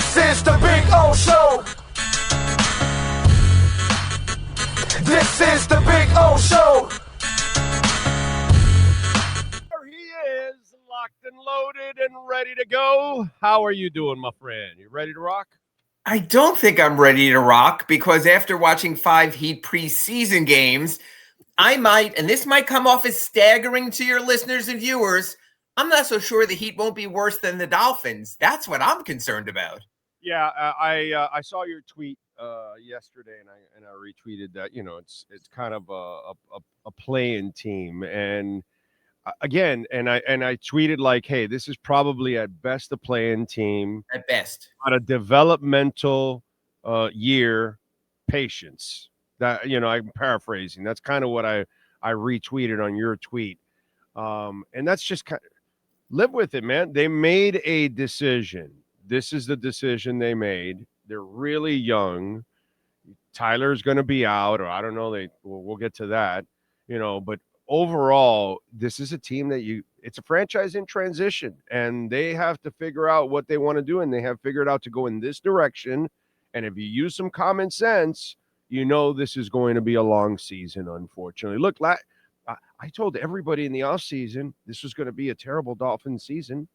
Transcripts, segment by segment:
This is the Big O Show. This is the Big O Show. There he is, locked and loaded and ready to go. How are you doing, my friend? You ready to rock? I don't think I'm ready to rock because after watching 5 Heat preseason games, I might, and this might come off as staggering to your listeners and viewers, I'm not so sure the Heat won't be worse than the Dolphins. That's what I'm concerned about. Yeah, I saw your tweet yesterday, and I retweeted that. You know, it's kind of a play-in team, and again, and I tweeted like, hey, this is probably at best a play-in team. At best, on a developmental year, patience. That, you know, I'm paraphrasing. That's kind of what I retweeted on your tweet, and that's just kind of, live with it, man. They made a decision. This is the decision they made. They're really young. Tyler's going to be out, or I don't know. We'll get to that, you know. But overall, this is a team that it's a franchise in transition, and they have to figure out what they want to do, and they have figured out to go in this direction. And if you use some common sense, you know this is going to be a long season, unfortunately. Look, I told everybody in the offseason this was going to be a terrible Dolphins season.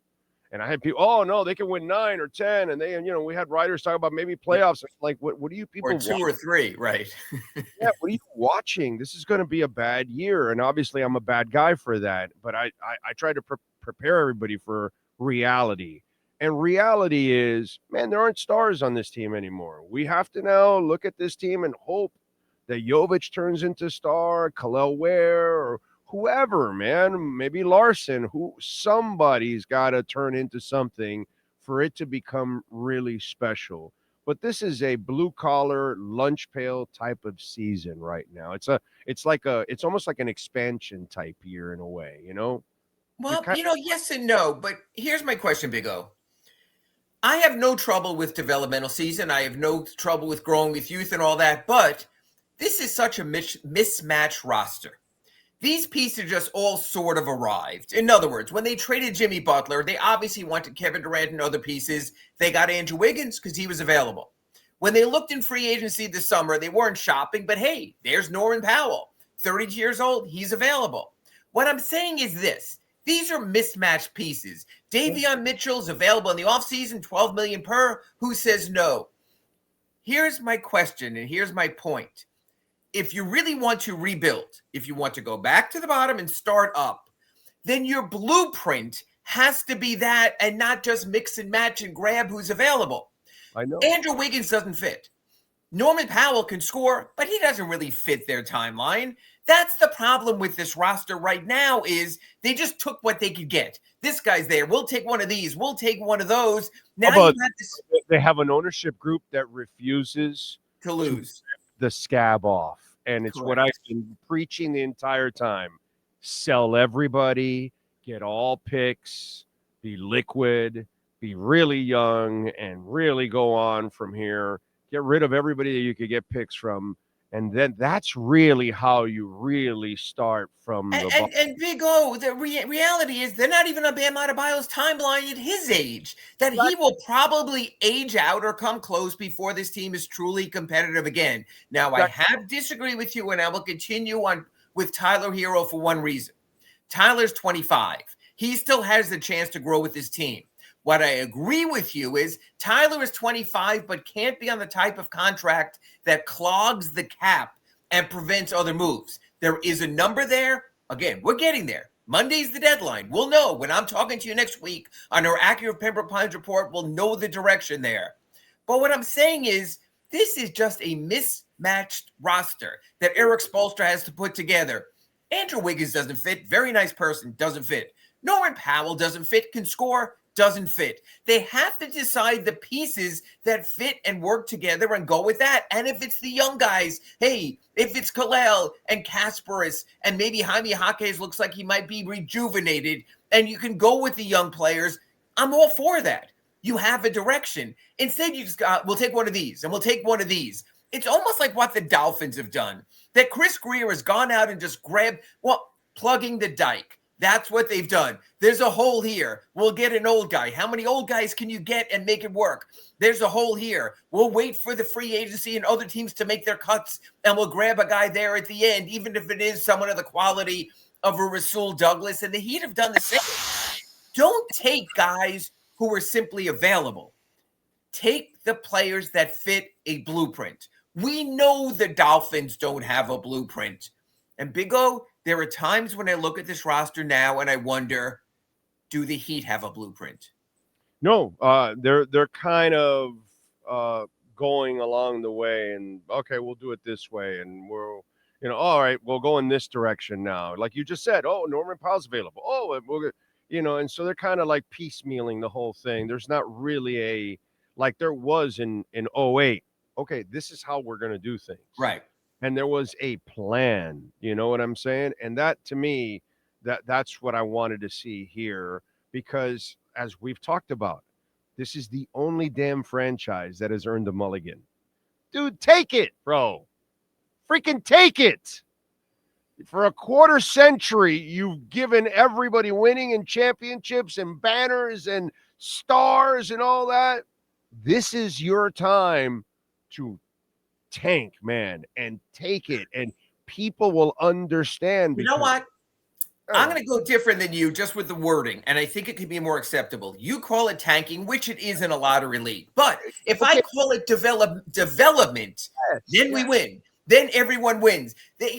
And I had people, oh, no, they can win 9 or 10. And we had writers talk about maybe playoffs. Like, what are you people or 2 watching? or 3, right? Yeah, what are you watching? This is going to be a bad year. And obviously I'm a bad guy for that. But I try to prepare everybody for reality. And reality is, man, there aren't stars on this team anymore. We have to now look at this team and hope that Jovic turns into star, Kel'el Ware, or whoever, man, maybe Larson, somebody's got to turn into something for it to become really special. But this is a blue collar lunch pail type of season right now. It's almost like an expansion type year in a way, you know? Well, yes and no, but here's my question, Big O. I have no trouble with developmental season. I have no trouble with growing with youth and all that, but this is such a mismatched roster. These pieces just all sort of arrived. In other words, when they traded Jimmy Butler, they obviously wanted Kevin Durant and other pieces. They got Andrew Wiggins because he was available. When they looked in free agency this summer, they weren't shopping, but hey, there's Norman Powell, 30 years old. He's available. What I'm saying is this. These are mismatched pieces. Davion Mitchell's available in the offseason, $12 million per. Who says no? Here's my question, and here's my point. If you really want to rebuild, if you want to go back to the bottom and start up, then your blueprint has to be that and not just mix and match and grab who's available. I know. Andrew Wiggins doesn't fit. Norman Powell can score, but he doesn't really fit their timeline. That's the problem with this roster right now is they just took what they could get. This guy's there. We'll take one of these. We'll take one of those. Now you have this. They have an ownership group that refuses to lose. The scab off. And it's Correct. What I've been preaching the entire time. Sell everybody, get all picks, be liquid, be really young, and really go on from here. Get rid of everybody that you could get picks from. And then that's really how you really start from the bottom. And Big O, the reality is they're not even on Bam Adebayo's timeline at his age. That he will probably age out or come close before this team is truly competitive again. Now, I have disagreed with you, and I will continue on with Tyler Hero for one reason. Tyler's 25. He still has the chance to grow with his team. What I agree with you is Tyler is 25, but can't be on the type of contract that clogs the cap and prevents other moves. There is a number there. Again, we're getting there. Monday's the deadline. We'll know when I'm talking to you next week on our accurate Pembroke Pines report. We'll know the direction there. But what I'm saying is this is just a mismatched roster that Eric Spoelstra has to put together. Andrew Wiggins doesn't fit. Very nice person. Doesn't fit. Norman Powell doesn't fit. Can score. Doesn't fit. They have to decide the pieces that fit and work together and go with that. And if it's the young guys, hey, if it's Kel'el and Kasparis and maybe Jaime Jaquez looks like he might be rejuvenated and you can go with the young players, I'm all for that. You have a direction. Instead, you just got, we'll take one of these and we'll take one of these. It's almost like what the Dolphins have done, that Chris Greer has gone out and just grabbed, plugging the dike. That's what they've done. There's a hole here. We'll get an old guy. How many old guys can you get and make it work? There's a hole here. We'll wait for the free agency and other teams to make their cuts, and we'll grab a guy there at the end, even if it is someone of the quality of a Rasul Douglas. And the Heat have done the same. Don't take guys who are simply available. Take the players that fit a blueprint. We know the Dolphins don't have a blueprint. And Big O, there are times when I look at this roster now and I wonder, do the Heat have a blueprint? No, they're kind of going along the way, and okay, we'll do it this way, and we'll, all right, we'll go in this direction now. Like you just said, oh, Norman Powell's available. Oh, we're, and so they're kind of like piecemealing the whole thing. There's not really like there was in 08. Okay, this is how we're going to do things. Right. And there was a plan, you know what I'm saying? And that, to me, that's what I wanted to see here, because as we've talked about, this is the only damn franchise that has earned a mulligan. Dude, take it, bro. Freaking take it. For a quarter century, you've given everybody winning and championships and banners and stars and all that. This is your time to tank, man, and take it, and people will understand. You know what? I'm going to go different than you just with the wording, and I think it could be more acceptable. You call it tanking, which it is in a lottery league. But if I call it development, then we win. Then everyone wins.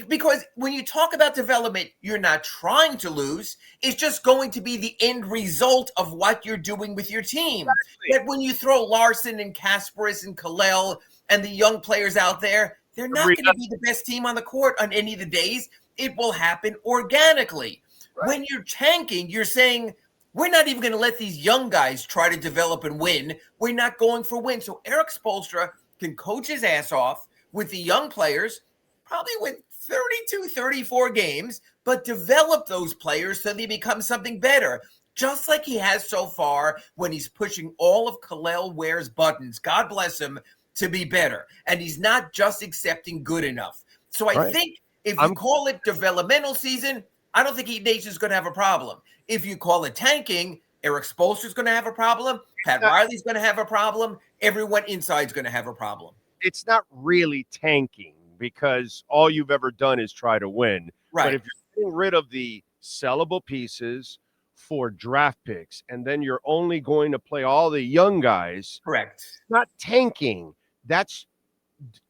Because when you talk about development, you're not trying to lose. It's just going to be the end result of what you're doing with your team. Exactly. But when you throw Larson and Kasparis and Kel'el and the young players out there, they're not going to be the best team on the court on any of the days. It will happen organically. Right. When you're tanking, you're saying, we're not even going to let these young guys try to develop and win. We're not going for win. So Eric Spoelstra can coach his ass off with the young players, probably with 32, 34 games, but develop those players so they become something better. Just like he has so far when he's pushing all of Kel'el Ware's buttons, God bless him, to be better. And he's not just accepting good enough. So I think if you call it developmental season, I don't think Heat Nation's going to have a problem. If you call it tanking, Eric Spoelstra's going to have a problem. Pat Riley's going to have a problem. Everyone inside's going to have a problem. It's not really tanking because all you've ever done is try to win. Right. But if you're getting rid of the sellable pieces for draft picks, and then you're only going to play all the young guys. Correct. It's not tanking. That's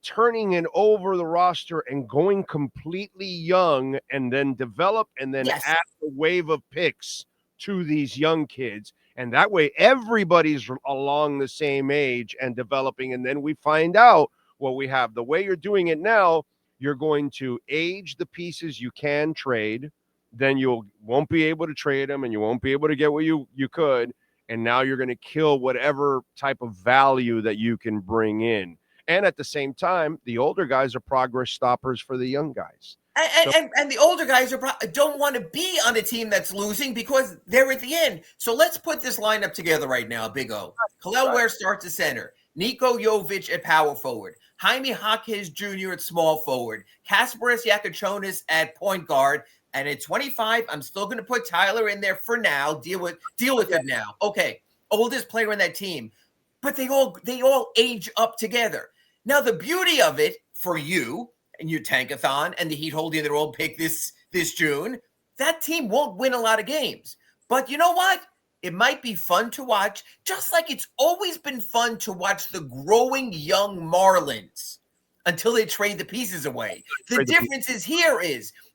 turning it over the roster and going completely young, and then develop and then add a wave of picks to these young kids. And that way everybody's along the same age and developing. And then we find out what we have. The way you're doing it now, you're going to age the pieces you can trade. Then you won't be able to trade them, and you won't be able to get what you could. And now you're going to kill whatever type of value that you can bring in. And at the same time, the older guys are progress stoppers for the young guys. And the older guys don't want to be on a team that's losing because they're at the end. So let's put this lineup together right now, Big O. Kel'el Ware starts at center. Nico Jovic at power forward. Jaime Jaquez Jr. at small forward. Kasparis Yakachonis at point guard. And at 25, I'm still going to put Tyler in there for now. Deal with it now. Okay, oldest player in that team. But they all age up together. Now, the beauty of it for you and your tankathon and the Heat holding their old pick this June, that team won't win a lot of games. But you know what? It might be fun to watch, just like it's always been fun to watch the growing young Marlins until they trade the pieces away. The difference is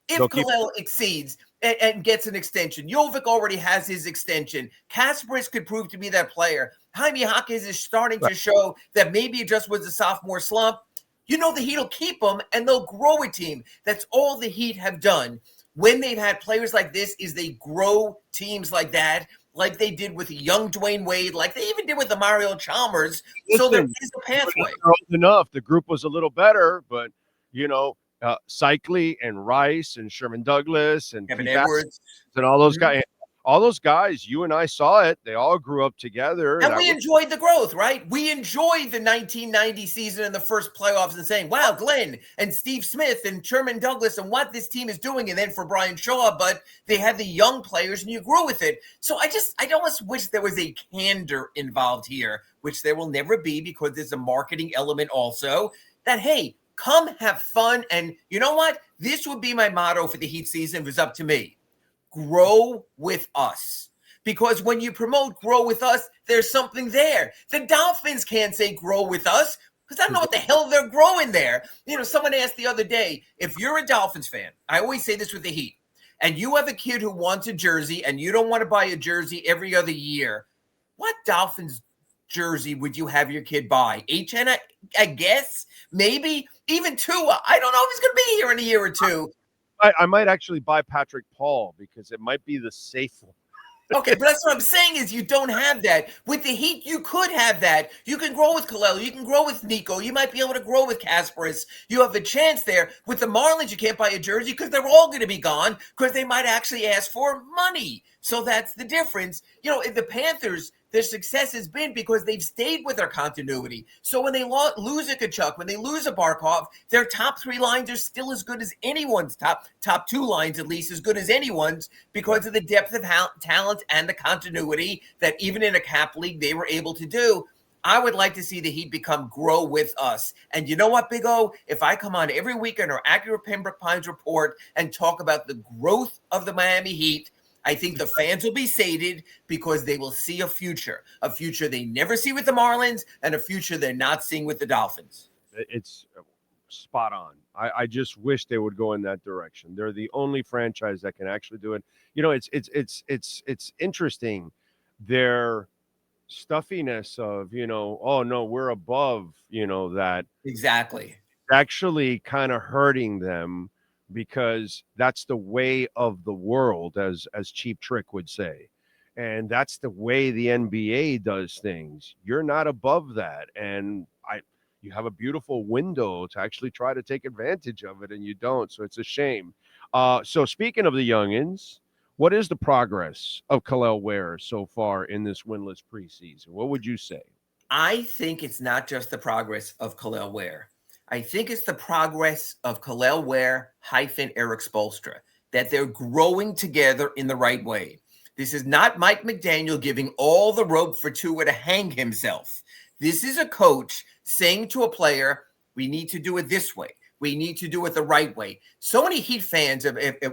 if Kel'el exceeds and gets an extension, Jovic already has his extension. Kasparis could prove to be that player. Jaime Jaquez is starting to show that maybe it just was a sophomore slump. You know the Heat will keep them, and they'll grow a team. That's all the Heat have done when they've had players like this, is they grow teams like that, like they did with young Dwayne Wade, like they even did with the Mario Chalmers. So there is a pathway. Enough. The group was a little better, but, Cycli and Rice and Sherman Douglas and Kevin Edwards and all those guys. all those guys, you and I saw it. They all grew up together. And we enjoyed the growth, right? We enjoyed the 1990 season and the first playoffs and saying, wow, Glenn and Steve Smith and Sherman Douglas and what this team is doing. And then for Brian Shaw, but they had the young players and you grew with it. So I almost wish there was a candor involved here, which there will never be because there's a marketing element also that, hey, come have fun. And you know what? This would be my motto for the Heat season if it was up to me. Grow with us. Because when you promote grow with us, there's something there. The Dolphins can't say grow with us because I don't know what the hell they're growing there. You know, someone asked the other day, if you're a Dolphins fan, I always say this with the Heat, and you have a kid who wants a jersey and you don't want to buy a jersey every other year, what Dolphins jersey would you have your kid buy? HN, I guess, maybe, even Tua. I don't know if he's going to be here in a year or two. I might actually buy Patrick Paul because it might be the safe one. Okay, but that's what I'm saying is you don't have that. With the Heat, you could have that. You can grow with Kel'el. You can grow with Nico. You might be able to grow with Kasparis. You have a chance there. With the Marlins, you can't buy a jersey because they're all going to be gone because they might actually ask for money. So that's the difference. You know, in the Panthers, their success has been because they've stayed with their continuity. So when they lose a Kachuk, when they lose a Barkov, their top three lines are still as good as anyone's top two lines, at least as good as anyone's because of the depth of talent and the continuity that even in a cap league they were able to do. I would like to see the Heat grow with us. And you know what, Big O? If I come on every week on our Accurate Pembroke Pines report and talk about the growth of the Miami Heat, I think the fans will be sated because they will see a future they never see with the Marlins and a future they're not seeing with the Dolphins. It's spot on. I just wish they would go in that direction. They're the only franchise that can actually do it. You know, it's interesting. Their stuffiness of, you know, oh no, we're above, you know, that exactly actually kind of hurting them. Because that's the way of the world, as Cheap Trick would say. And that's the way the NBA does things. You're not above that. And you have a beautiful window to actually try to take advantage of it, and you don't. So it's a shame. So speaking of the youngins, what is the progress of Kel'el Ware so far in this winless preseason? What would you say? I think it's not just the progress of Kel'el Ware. I think it's the progress of Kel'el Ware - Erik Spoelstra, that they're growing together in the right way. This is not Mike McDaniel giving all the rope for Tua to hang himself. This is a coach saying to a player, we need to do it this way. We need to do it the right way. So many Heat fans,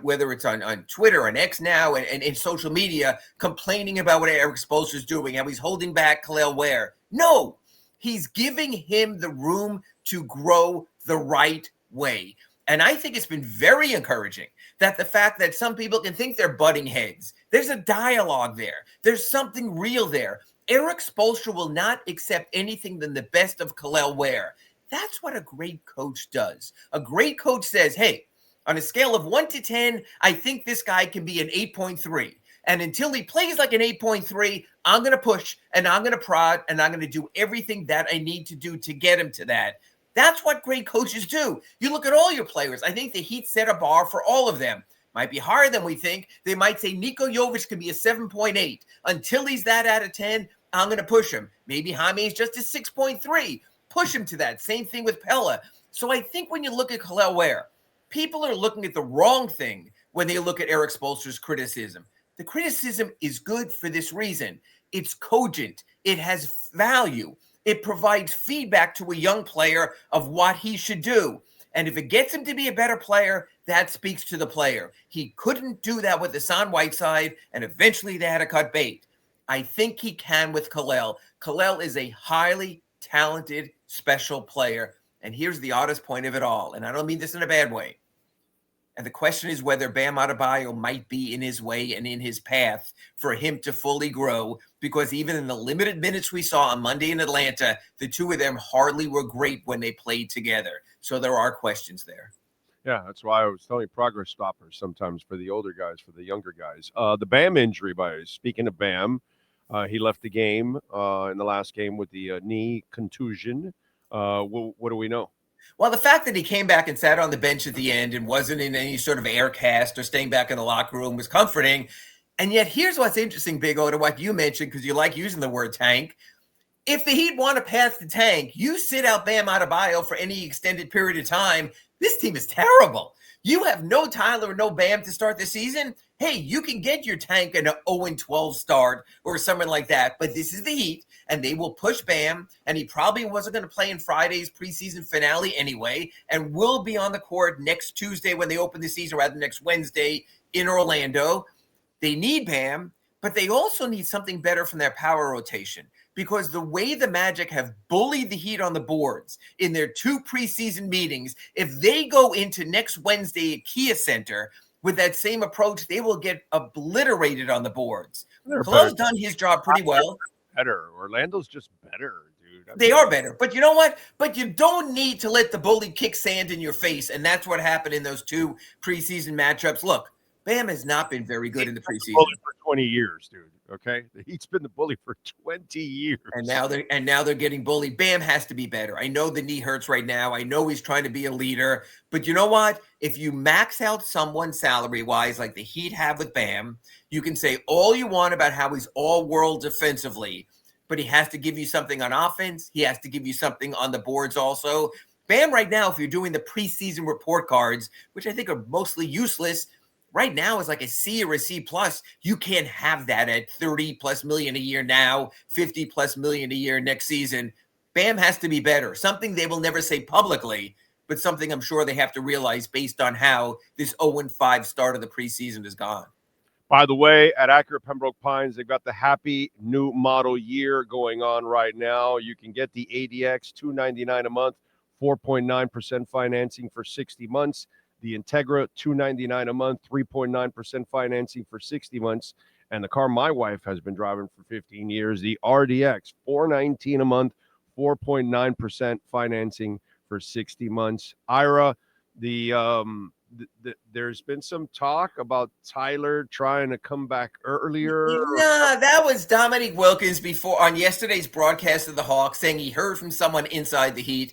whether it's on Twitter and X now and in social media, complaining about what Erik Spoelstra is doing, how he's holding back Kel'el Ware. No, he's giving him the room to grow the right way. And I think it's been very encouraging that the fact that some people can think they're butting heads, there's a dialogue there. There's something real there. Erik Spoelstra will not accept anything than the best of Kel'el Ware. That's what a great coach does. A great coach says, hey, on a scale of 1 to 10, I think this guy can be an 8.3. And until he plays like an 8.3, I'm going to push and I'm going to prod and I'm going to do everything that I need to do to get him to that. That's what great coaches do. You look at all your players. I think the Heat set a bar for all of them. Might be higher than we think. They might say Niko Jovic could be a 7.8. Until he's that out of 10, I'm going to push him. Maybe Jaime is just a 6.3. Push him to that. Same thing with Pella. So I think when you look at Kel'el Ware, people are looking at the wrong thing when they look at Erik Spoelstra's criticism. The criticism is good for this reason. It's cogent. It has value. It provides feedback to a young player of what he should do. And if it gets him to be a better player, that speaks to the player. He couldn't do that with Hassan Whiteside, and eventually they had to cut bait. I think he can with Kel'el. Kel'el is a highly talented, special player. And here's the oddest point of it all, and I don't mean this in a bad way. And the question is whether Bam Adebayo might be in his way and in his path for him to fully grow, because even in the limited minutes we saw on Monday in Atlanta, the two of them hardly were great when they played together. So there are questions there. Yeah, that's why I was telling you progress stoppers sometimes for the older guys, for the younger guys. The Bam injury, speaking of Bam, he left the game in the last game with the knee contusion. What do we know? Well, the fact that he came back and sat on the bench at the end and wasn't in any sort of air cast or staying back in the locker room was comforting. And yet here's what's interesting, Big O, to what you mentioned, because you like using the word tank. If the Heat want to pass the tank, you sit out Bam Adebayo for any extended period of time. This team is terrible. You have no Tyler, no Bam to start the season. Hey, you can get your tank an 0-12 start or something like that. But this is the Heat, and they will push Bam. And he probably wasn't going to play in Friday's preseason finale anyway, and will be on the court next Tuesday when they open the season, rather next Wednesday in Orlando. They need Bam, but they also need something better from their power rotation. Because the way the Magic have bullied the Heat on the boards in their 2 preseason meetings, if they go into next Wednesday at Kia Center with that same approach, they will get obliterated on the boards. Falo's done his job pretty well. Better. Orlando's just better, dude. They are better. But you know what? But you don't need to let the bully kick sand in your face. And that's what happened in those 2 preseason matchups. Look, Bam has not been very good in the preseason. For 20 years, dude. Okay, the Heat's been the bully for 20 years, and now they're getting bullied. Bam has to be better. I know the knee hurts right now. I know he's trying to be a leader, but you know what? If you max out someone salary wise, like the Heat have with Bam, you can say all you want about how he's all world defensively, but he has to give you something on offense. He has to give you something on the boards also. Bam right now, if you're doing the preseason report cards, which I think are mostly useless, right now is like a C or a C plus. You can't have that at 30 plus million a year now, 50 plus million a year next season. Bam has to be better. Something they will never say publicly, but something I'm sure they have to realize based on how this 0-5 start of the preseason has gone. By the way, at Acura Pembroke Pines, they've got the happy new model year going on right now. You can get the ADX $299 a month, 4.9% financing for 60 months. The Integra, $299 a month, 3.9% financing for 60 months. And the car my wife has been driving for 15 years, the RDX, $419 a month, 4.9% financing for 60 months. Ira, there's been some talk about Tyler trying to come back earlier. No, that was Dominique Wilkins before on yesterday's broadcast of the Hawks saying he heard from someone inside the Heat.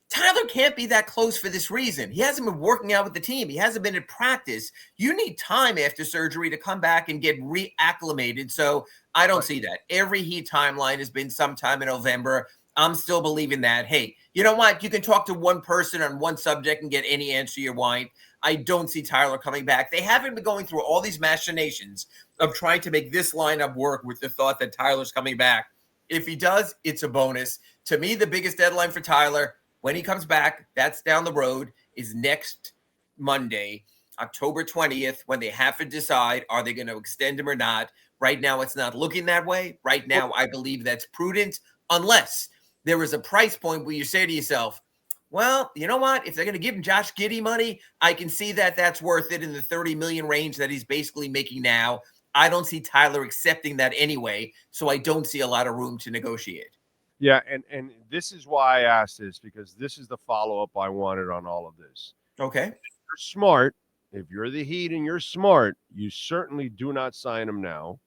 Tyler can't be that close for this reason. He hasn't been working out with the team. He hasn't been in practice. You need time after surgery to come back and get reacclimated. So I don't see that. Every Heat timeline has been sometime in November. I'm still believing that. Hey, you know what? You can talk to one person on one subject and get any answer you want. I don't see Tyler coming back. They haven't been going through all these machinations of trying to make this lineup work with the thought that Tyler's coming back. If he does, it's a bonus. To me, the biggest deadline for Tyler, when he comes back, that's down the road, is next Monday, October 20th, when they have to decide, are they going to extend him or not? Right now, it's not looking that way. Right now, I believe that's prudent, unless there is a price point where you say to yourself, well, you know what? If they're going to give him Josh Giddey money, I can see that that's worth it in the 30 million range that he's basically making now. I don't see Tyler accepting that anyway, so I don't see a lot of room to negotiate. Yeah, and this is why I asked this, because this is the follow-up I wanted on all of this. Okay. If you're smart, if you're the Heat and you're smart, you certainly do not sign him now,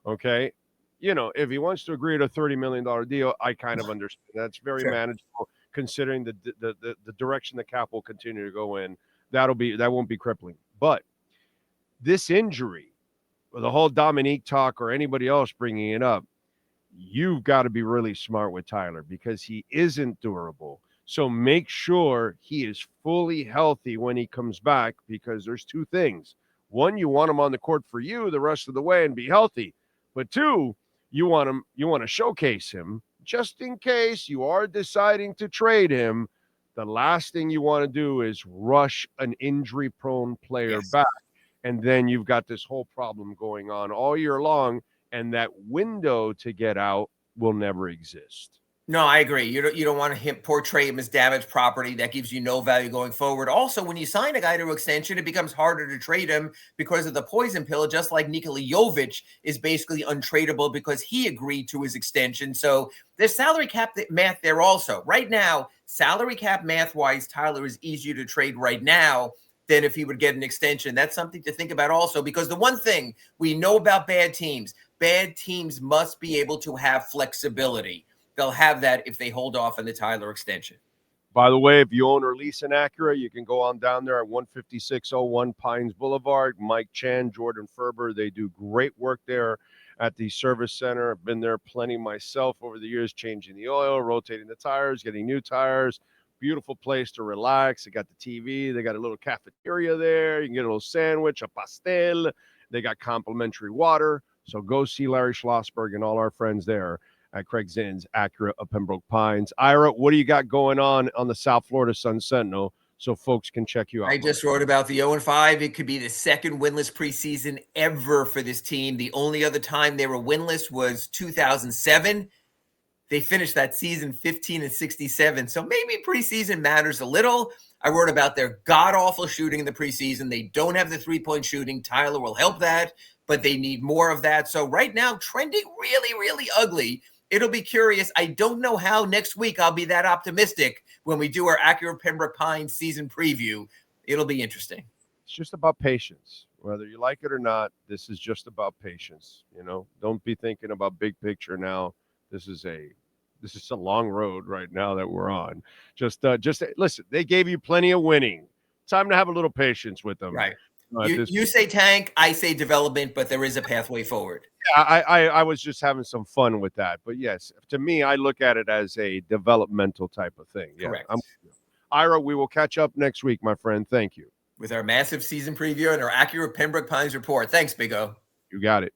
okay? You know, if he wants to agree to a $30 million deal, I kind of understand. That's very manageable, considering the direction the cap will continue to go in. That won't be crippling. But this injury, the whole Dominique talk or anybody else bringing it up, you've got to be really smart with Tyler because he isn't durable. So make sure he is fully healthy when he comes back, because there's 2 things. 1, you want him on the court for you the rest of the way and be healthy. But 2, you want to showcase him just in case you are deciding to trade him. The last thing you want to do is rush an injury-prone player back. And then you've got this whole problem going on all year long. And that window to get out will never exist. No, I agree. You don't want to portray him as damaged property. That gives you no value going forward. Also, when you sign a guy to extension, it becomes harder to trade him because of the poison pill, just like Nikola Jovic is basically untradeable because he agreed to his extension. So there's salary cap math there also. Right now, salary cap math-wise, Tyler is easier to trade right now than if he would get an extension. That's something to think about also, because the one thing we know about bad teams must be able to have flexibility. They'll have that if they hold off on the Tyler extension. By the way, if you own or lease an Acura, you can go on down there at 15601 Pines Boulevard. Mike Chan, Jordan Ferber, they do great work there at the service center. I've been there plenty myself over the years, changing the oil, rotating the tires, getting new tires. Beautiful place to relax. They got the TV. They got a little cafeteria there. You can get a little sandwich, a pastel. They got complimentary water. So go see Larry Schlossberg and all our friends there at Craig Zinn's Acura of Pembroke Pines. Ira, what do you got going on the South Florida Sun Sentinel so folks can check you out? I just wrote about the 0-5. It could be the second winless preseason ever for this team. The only other time they were winless was 2007. They finished that season 15-67. So maybe preseason matters a little. I wrote about their god-awful shooting in the preseason. They don't have the three-point shooting. Tyler will help that, but they need more of that. So right now, trending really, really ugly. It'll be curious. I don't know how next week I'll be that optimistic when we do our Acura Pembroke Pines season preview. It'll be interesting. It's just about patience. Whether you like it or not, this is just about patience. Don't be thinking about big picture now. This is a long road right now that we're on. Just listen, they gave you plenty of winning. Time to have a little patience with them. Right. You say tank, I say development, but there is a pathway forward. Yeah, I was just having some fun with that. But yes, to me, I look at it as a developmental type of thing. Yeah, correct. Ira, we will catch up next week, my friend. Thank you. With our massive season preview and our Acura Pembroke Pines report. Thanks, Big O. You got it.